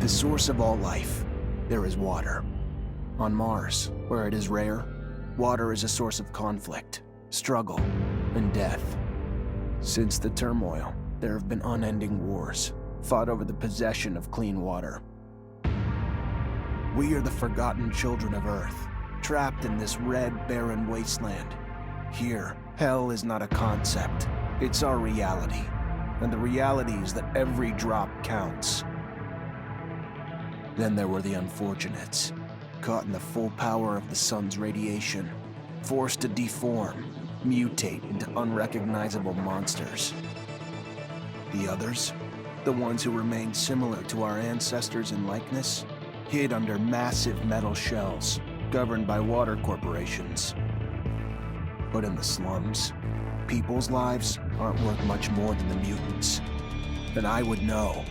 The source of all life, there is water. On Mars, where it is rare, water is a source of conflict, struggle, and death. Since the turmoil, there have been unending wars, fought over the possession of clean water. We are the forgotten children of Earth, trapped in this red, barren wasteland. Here, hell is not a concept, it's our reality. And the reality is that every drop counts. Then there were the unfortunates, caught in the full power of the sun's radiation, forced to deform, mutate into unrecognizable monsters. The others, the ones who remained similar to our ancestors in likeness, hid under massive metal shells, governed by water corporations. But in the slums, people's lives aren't worth much more than the mutants. And I would know.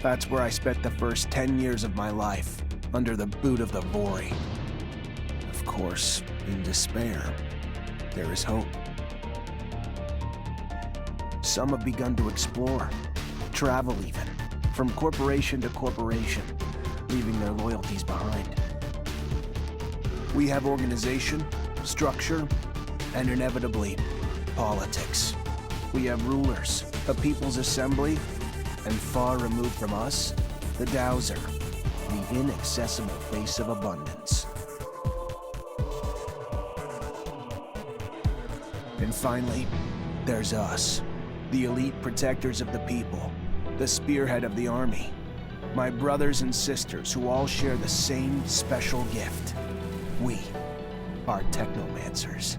That's where I spent the first 10 years of my life, under the boot of the Vori. Of course, in despair, there is hope. Some have begun to explore, travel even, from corporation to corporation, leaving their loyalties behind. We have organization, structure, and inevitably, politics. We have rulers, a people's assembly, and far removed from us, the Dowser, the inaccessible face of abundance. And finally, there's us, the elite protectors of the people, the spearhead of the army, my brothers and sisters who all share the same special gift. We are Technomancers.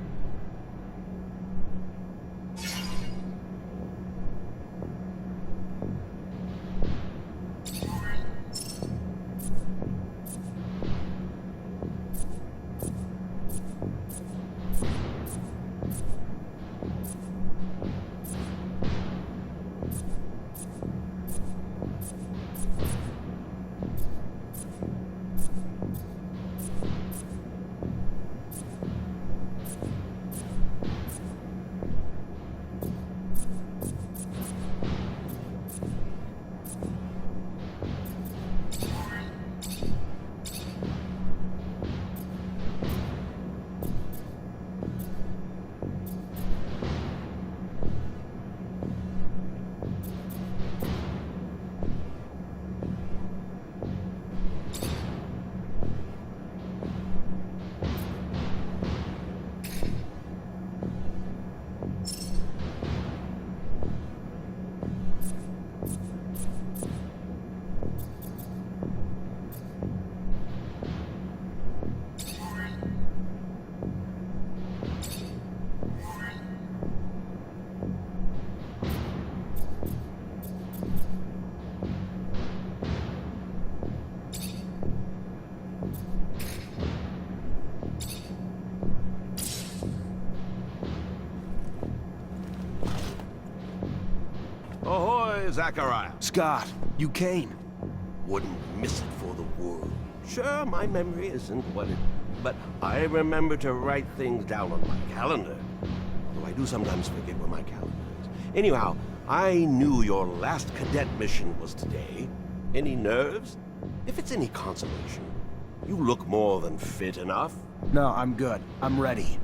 Ahoy, Zachariah. Scott, you came. Wouldn't miss it for the world. Sure, my memory isn't what it... But I remember to write things down on my calendar. Although I do sometimes forget where my calendar is. Anyhow, I knew your last cadet mission was today. Any nerves? If it's any consolation, you look more than fit enough. No, I'm good. I'm ready.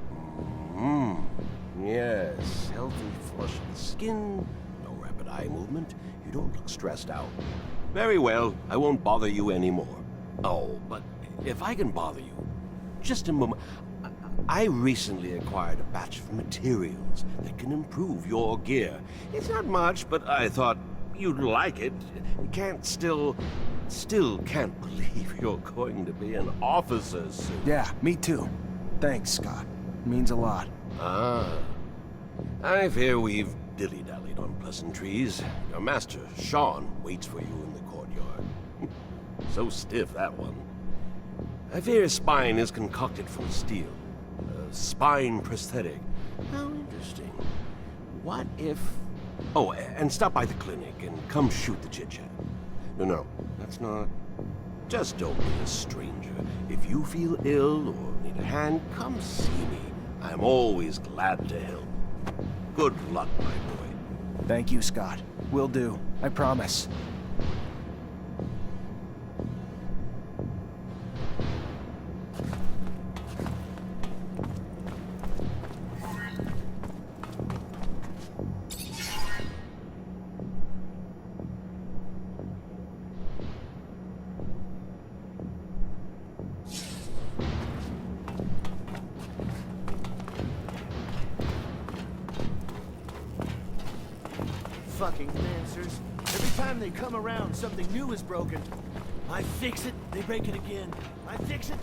Yes, healthy flush of the skin, no rapid eye movement. You don't look stressed out. Very well, I won't bother you anymore. Oh, but if I can bother you, just a moment. I recently acquired a batch of materials that can improve your gear. It's not much, but I thought you'd like it. Still can't believe you're going to be an officer soon. Yeah, me too. Thanks, Scott. It means a lot. Ah. I fear we've dilly-dallied on pleasantries. Your master, Sean, waits for you in the courtyard. So stiff, that one. I fear his spine is concocted from steel. A spine prosthetic. How interesting. What if... Oh, and stop by the clinic and come shoot the chit-chat. No, that's not... Just don't be a stranger. If you feel ill or need a hand, come see me. I'm always glad to help. Good luck, my boy. Thank you, Scott. Will do. I promise. fucking Mancers. Every time they come around, something new is broken. I fix it, they break it again. I fix it.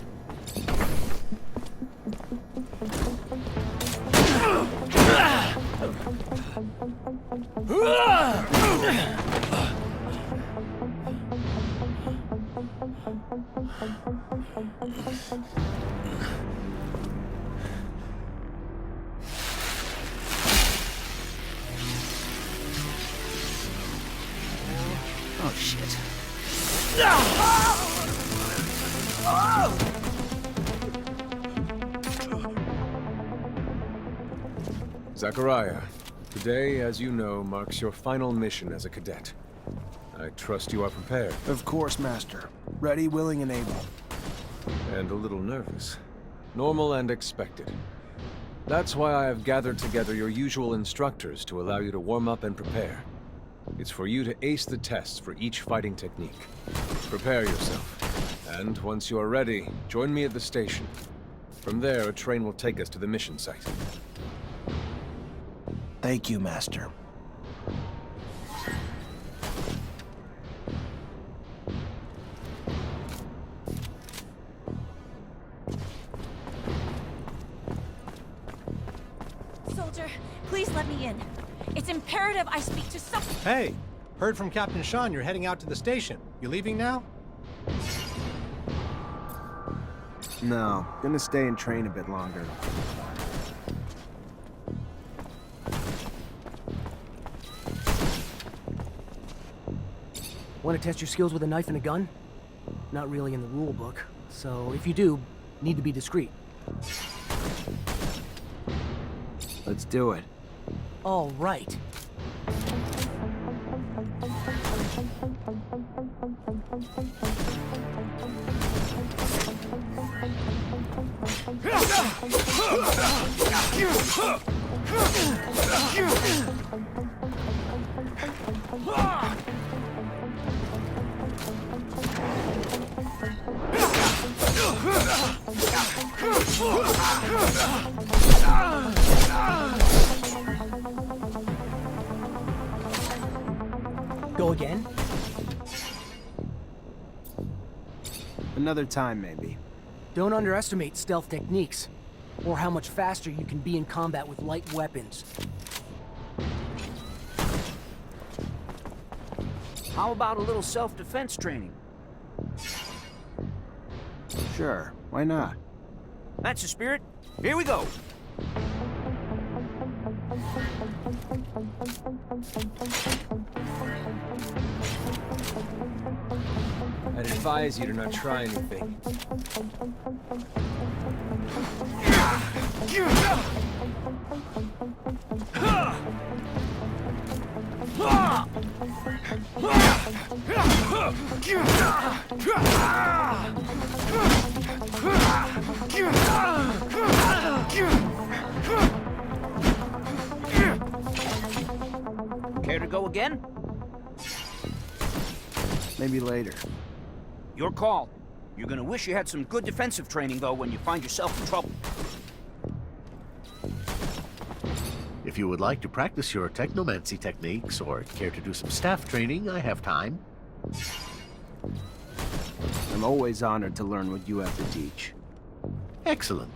Oh, shit. Zachariah, today, as you know, marks your final mission as a cadet. I trust you are prepared. Of course, Master. Ready, willing, and able. And a little nervous. Normal and expected. That's why I have gathered together your usual instructors to allow you to warm up and prepare. It's for you to ace the tests for each fighting technique. Prepare yourself. And once you are ready, join me at the station. From there, a train will take us to the mission site. Thank you, Master. Soldier, please let me in. It's imperative I speak to some... Hey, heard from Captain Sean you're heading out to the station. You leaving now? No, gonna stay and train a bit longer. Want to test your skills with a knife and a gun? Not really in the rule book, so if you do, need to be discreet. Let's do it. All right. Go again? Another time, maybe. Don't underestimate stealth techniques, or how much faster you can be in combat with light weapons. How about a little self-defense training? Sure, why not? That's the spirit. Here we go. I'd advise you to not try anything. Care to go again? Maybe later. Your call. You're gonna wish you had some good defensive training, though, when you find yourself in trouble. If you would like to practice your technomancy techniques or care to do some staff training, I have time. I'm always honored to learn what you have to teach. Excellent.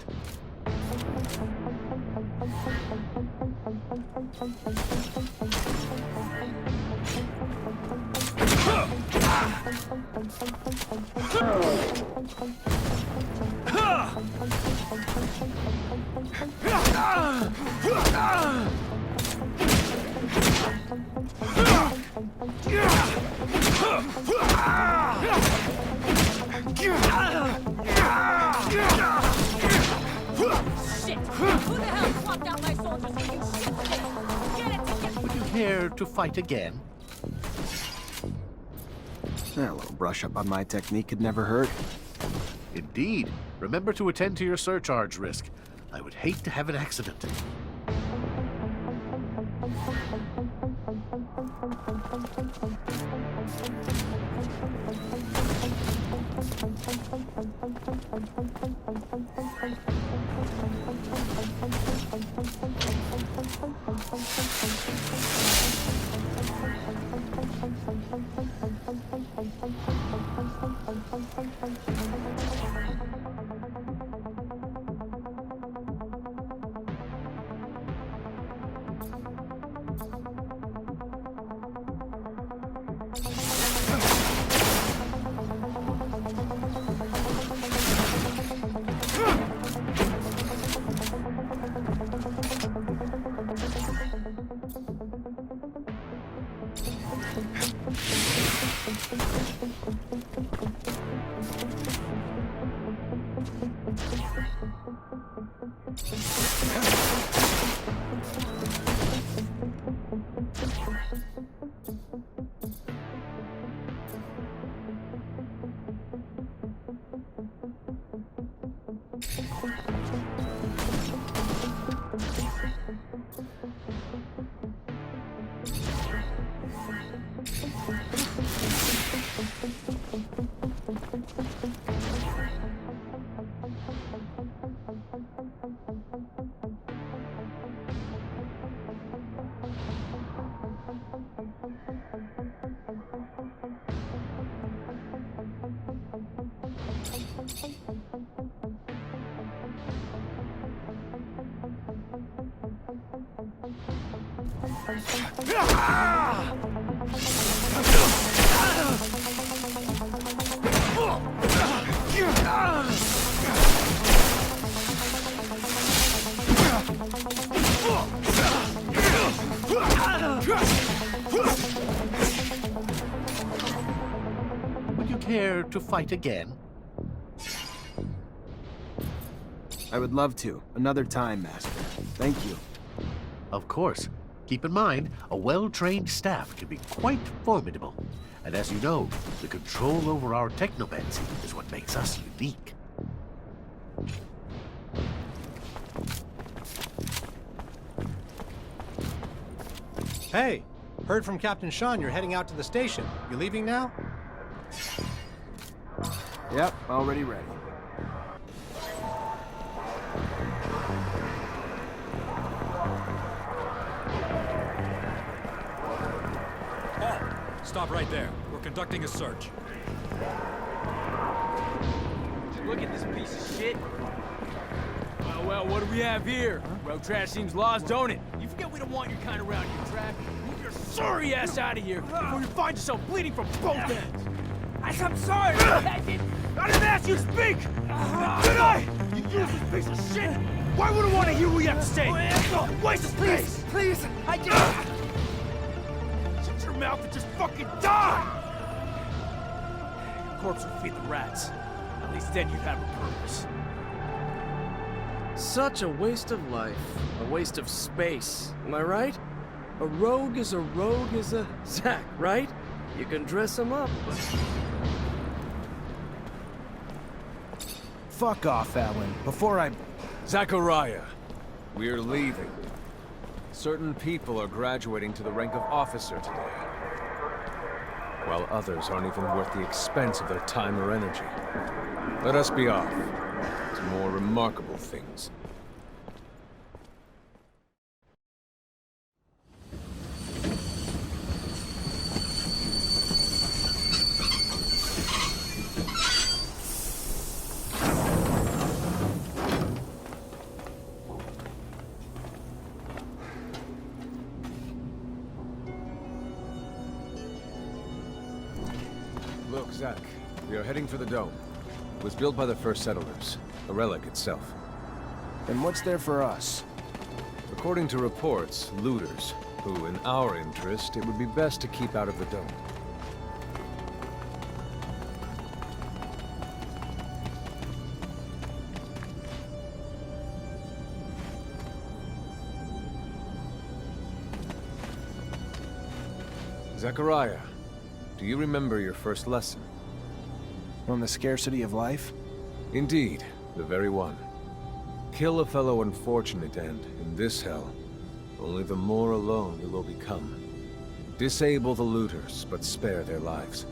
Shit! Who the hell swapped out my soldiers for you shit sticks? Get it together! Would you care to fight again? A little brush up on my technique could never hurt. Indeed. Remember to attend to your surcharge risk. I would hate to have an accident. Would you care to fight again? I would love to. Another time, Master. Thank you. Of course. Keep in mind, a well-trained staff can be quite formidable. And as you know, the control over our technomancy is what makes us unique. Hey, heard from Captain Sean you're heading out to the station. You leaving now? Yep, already ready. Stop right there. We're conducting a search. Look at this piece of shit. Well, what do we have here? Well, trash seems lost, don't it? You forget we don't want your kind around here, trash. Move your sorry ass out of here before you find yourself bleeding from both ends. I'm sorry. I didn't ask you to speak. Did I? You useless piece of shit. Why would I want to hear what you have to say? Waste of space. Please, I just... Shut your mouth and just fucking die! Your corpse would feed the rats. At least then you'd have a purpose. Such a waste of life. A waste of space. Am I right? A rogue is a Zack, right? You can dress him up, but... Fuck off, Alan. Before I... Zachariah, we're leaving. Certain people are graduating to the rank of officer today, while others aren't even worth the expense of their time or energy. Let us be off to more remarkable things. Look, Zack, we are heading for the dome. It was built by the first settlers, a relic itself. And what's there for us? According to reports, looters, who, in our interest, it would be best to keep out of the dome. Zachariah, do you remember your first lesson? On the scarcity of life? Indeed, the very one. Kill a fellow unfortunate and, in this hell, only the more alone we will become. Disable the looters, but spare their lives.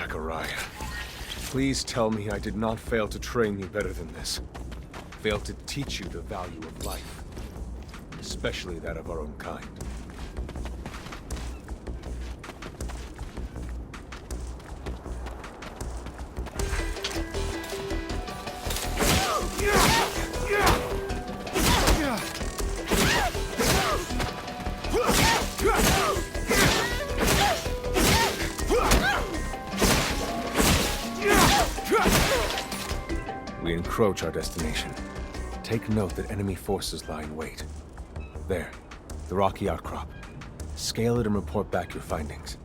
Zachariah. Please tell me I did not fail to train you better than this. Fail to teach you the value of life. Especially that of our own kind. We encroach our destination. Take note that enemy forces lie in wait. There, the rocky outcrop. Scale it and report back your findings.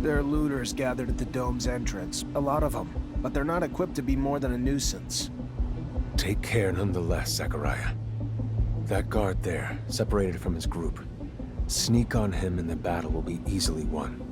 There are looters gathered at the dome's entrance. A lot of them. But they're not equipped to be more than a nuisance. Take care nonetheless, Zachariah. That guard there, separated from his group. Sneak on him and the battle will be easily won.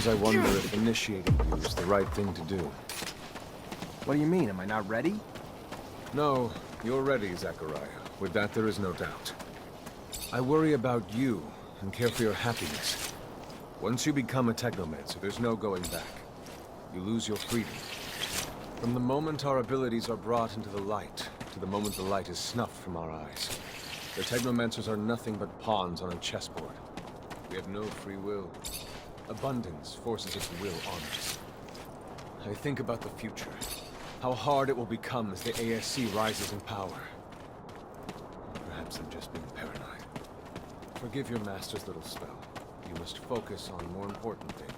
Sometimes I wonder if initiating you is the right thing to do. What do you mean? Am I not ready? No, you're ready, Zachariah. With that, there is no doubt. I worry about you and care for your happiness. Once you become a Technomancer, there's no going back. You lose your freedom. From the moment our abilities are brought into the light, to the moment the light is snuffed from our eyes, the Technomancers are nothing but pawns on a chessboard. We have no free will. Abundance forces its will on us. I think about the future. How hard it will become as the ASC rises in power. Perhaps I'm just being paranoid. Forgive your master's little spell. You must focus on more important things.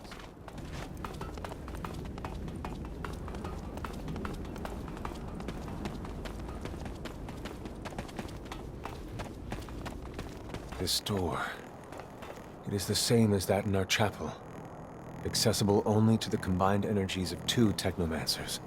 This door. It is the same as that in our chapel. Accessible only to the combined energies of 2 Technomancers.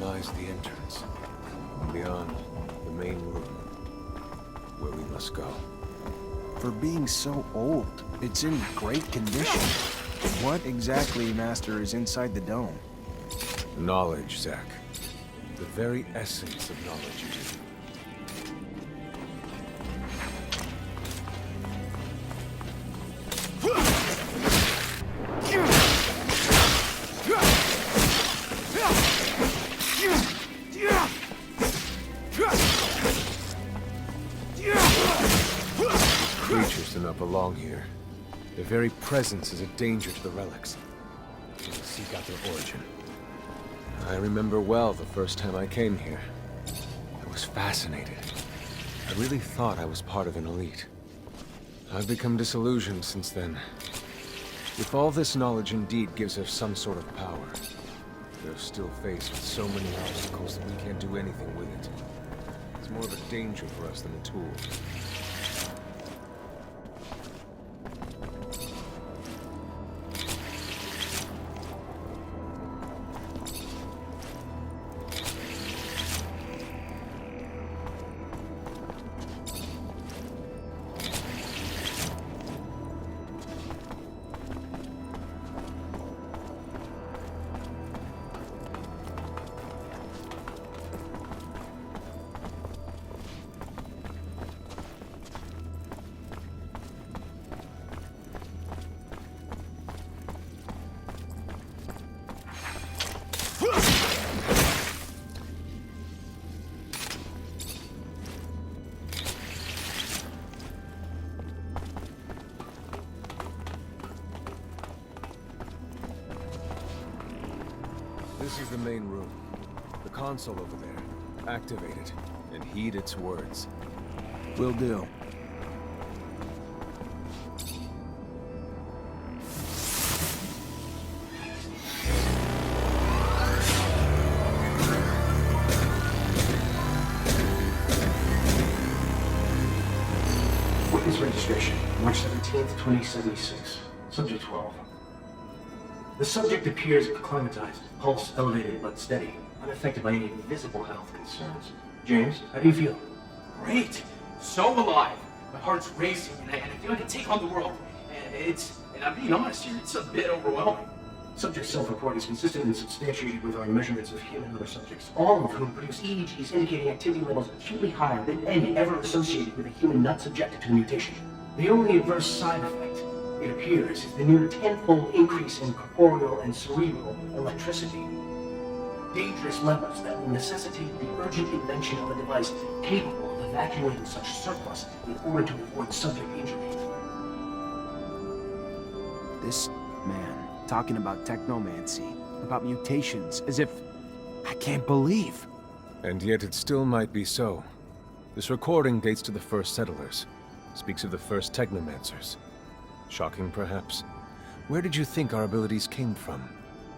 Lies the entrance. And beyond, the main room. Where we must go. For being so old, it's in great condition. What exactly, Master, is inside the dome? Knowledge, Zach. The very essence of knowledge, it is. Creatures do not belong here. Their very presence is a danger to the relics. We must seek out their origin. I remember well the first time I came here. I was fascinated. I really thought I was part of an elite. I've become disillusioned since then. If all this knowledge indeed gives us some sort of power, we're still faced with so many obstacles that we can't do anything with it. It's more of a danger for us than a tool. This is the main room. The console over there. Activate it, and heed its words. Will do. Witness registration, March 17th, 2076. Subject 12. The subject appears acclimatized, pulse elevated but steady, unaffected by any visible health concerns. James, how do you feel? Great! So alive! My heart's racing and I feel like I can take on the world. And I'm being honest here, it's a bit overwhelming. Subject self-report is consistent and substantiated with our measurements of human and other subjects, all of whom produce EEGs indicating activity levels acutely higher than any ever associated with a human not subjected to the mutation. The only adverse side effect, it appears, is the near tenfold increase in corporeal and cerebral electricity. Dangerous levels that will necessitate the urgent invention of a device capable of evacuating such surplus in order to avoid subject injury. This man, talking about technomancy, about mutations, as if I can't believe. And yet it still might be so. This recording dates to the first settlers. Speaks of the first Technomancers. Shocking, perhaps. Where did you think our abilities came from?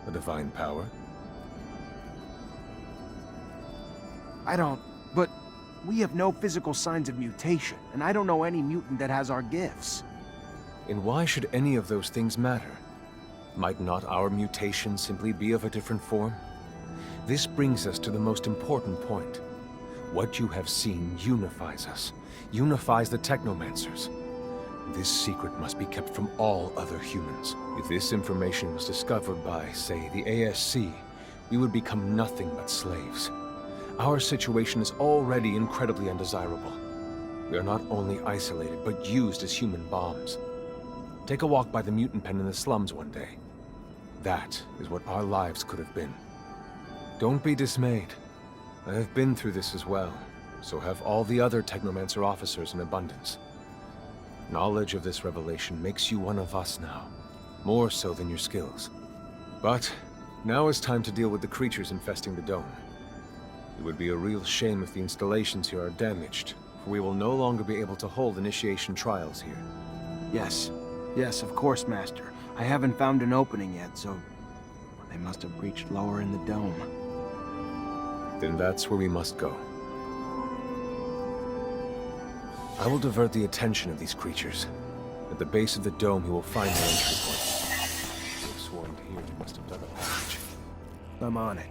A divine power? I don't... But we have no physical signs of mutation, and I don't know any mutant that has our gifts. And why should any of those things matter? Might not our mutation simply be of a different form? This brings us to the most important point. What you have seen unifies us, unifies the Technomancers. This secret must be kept from all other humans. If this information was discovered by, say, the ASC, we would become nothing but slaves. Our situation is already incredibly undesirable. We are not only isolated, but used as human bombs. Take a walk by the mutant pen in the slums one day. That is what our lives could have been. Don't be dismayed. I have been through this as well, so have all the other Technomancer officers in abundance. Knowledge of this revelation makes you one of us now, more so than your skills. But now is time to deal with the creatures infesting the dome. It would be a real shame if the installations here are damaged, for we will no longer be able to hold initiation trials here. Yes. Yes, of course, Master. I haven't found an opening yet, so... they must have breached lower in the dome. Then that's where we must go. I will divert the attention of these creatures. At the base of the dome, you will find their entry point. You have sworn here you must have dug a passage. I'm on it.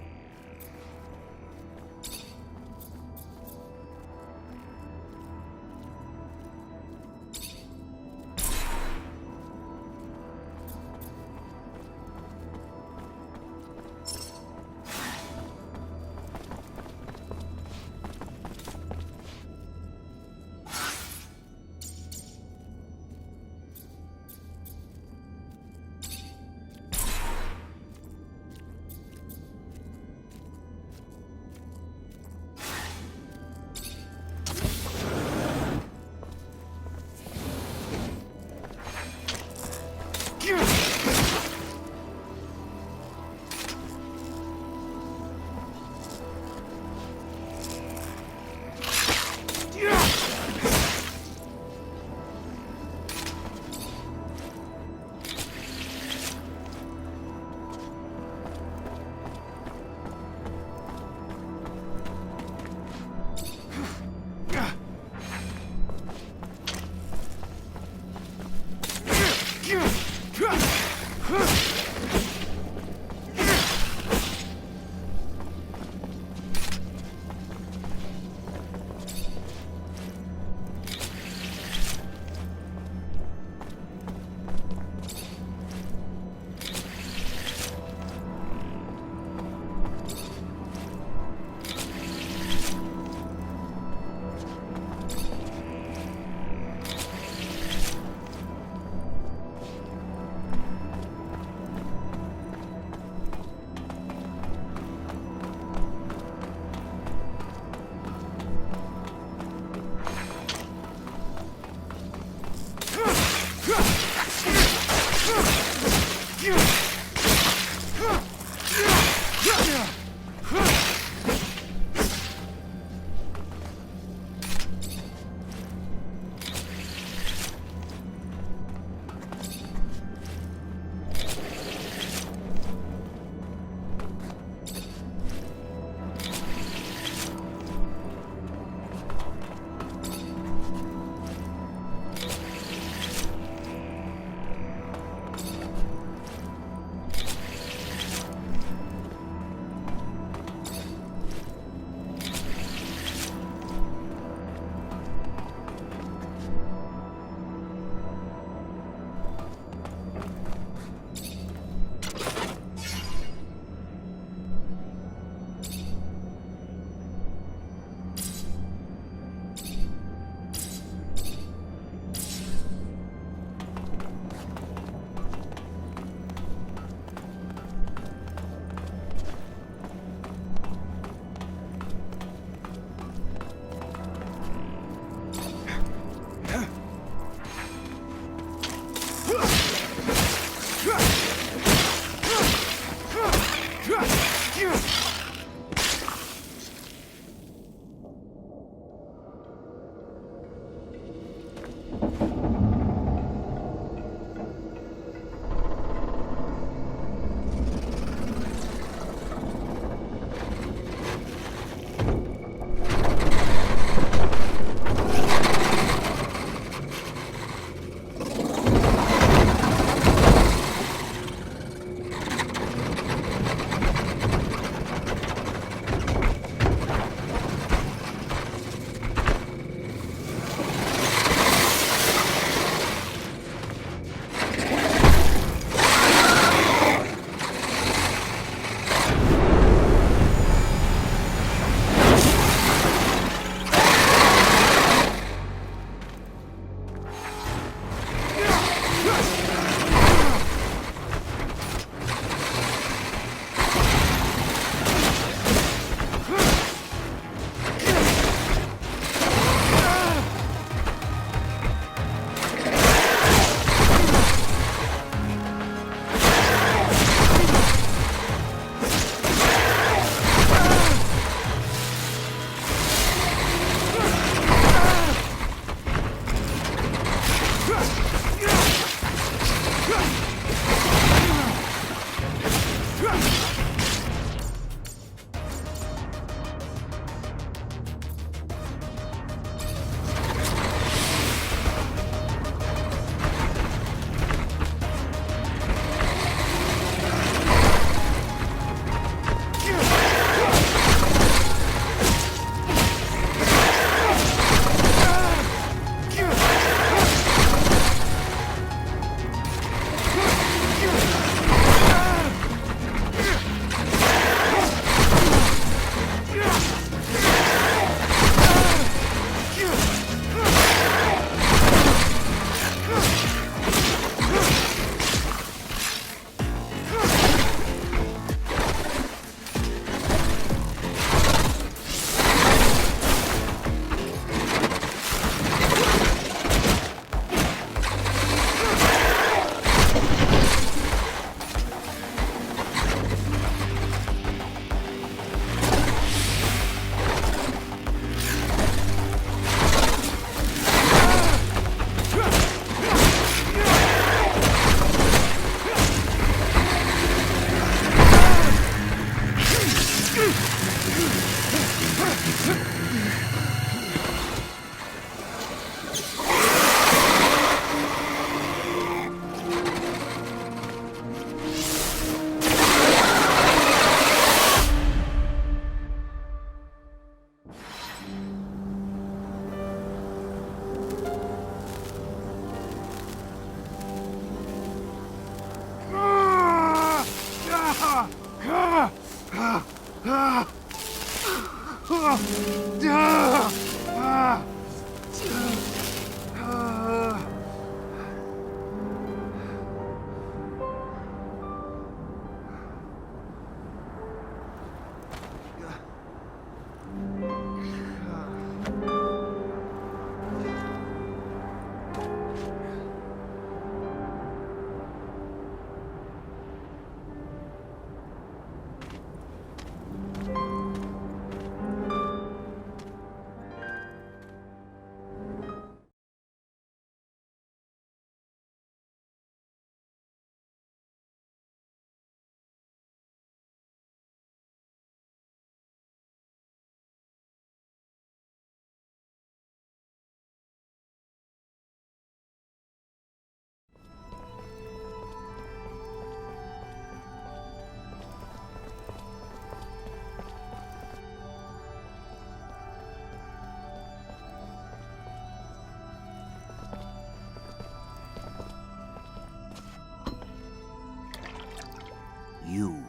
You,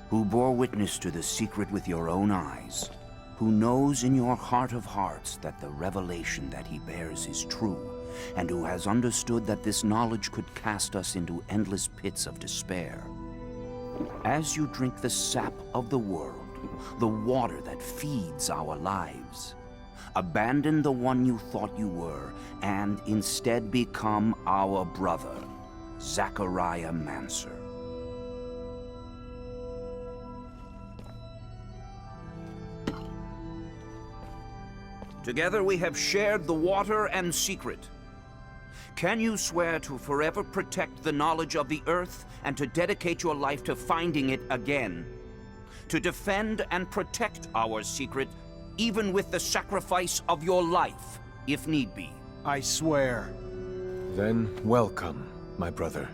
who bore witness to the secret with your own eyes, who knows in your heart of hearts that the revelation that he bears is true, and who has understood that this knowledge could cast us into endless pits of despair. As you drink the sap of the world, the water that feeds our lives, abandon the one you thought you were, and instead become our brother, Technomancer. Together we have shared the water and secret. Can you swear to forever protect the knowledge of the Earth and to dedicate your life to finding it again? To defend and protect our secret, even with the sacrifice of your life, if need be? I swear. Then welcome, my brother.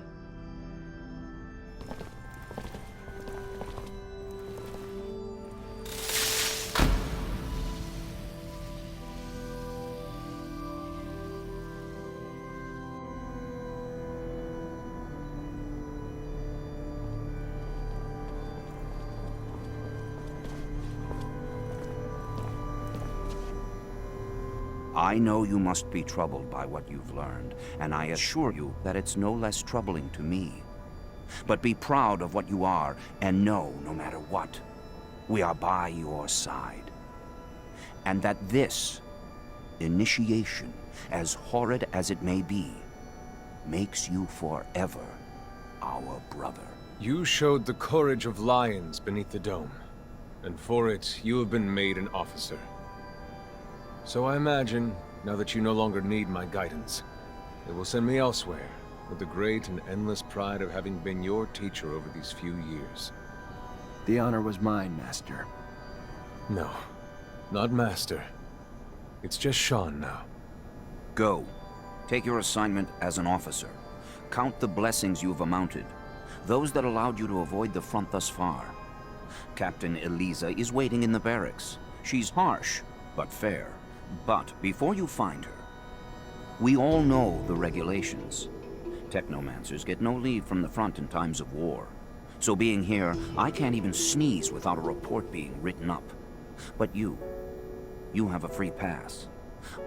I know you must be troubled by what you've learned, and I assure you that it's no less troubling to me. But be proud of what you are, and know, no matter what, we are by your side. And that this initiation, as horrid as it may be, makes you forever our brother. You showed the courage of lions beneath the dome, and for it, you have been made an officer. So I imagine, now that you no longer need my guidance, it will send me elsewhere, with the great and endless pride of having been your teacher over these few years. The honor was mine, Master. No, not Master. It's just Sean now. Go. Take your assignment as an officer. Count the blessings you've amounted, those that allowed you to avoid the front thus far. Captain Eliza is waiting in the barracks. She's harsh, but fair. But before you find her, we all know the regulations. Technomancers get no leave from the front in times of war. So being here, I can't even sneeze without a report being written up. But you have a free pass.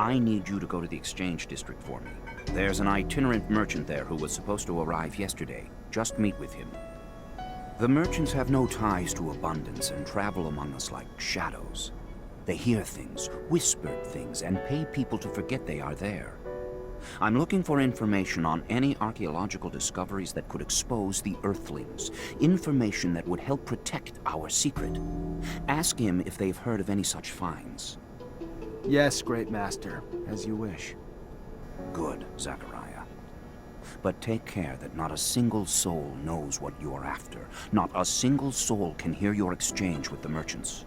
I need you to go to the exchange district for me. There's an itinerant merchant there who was supposed to arrive yesterday. Just meet with him. The merchants have no ties to abundance and travel among us like shadows. They hear things, whispered things, and pay people to forget they are there. I'm looking for information on any archaeological discoveries that could expose the Earthlings. Information that would help protect our secret. Ask him if they've heard of any such finds. Yes, Great Master, as you wish. Good, Zachariah. But take care that not a single soul knows what you're after. Not a single soul can hear your exchange with the merchants.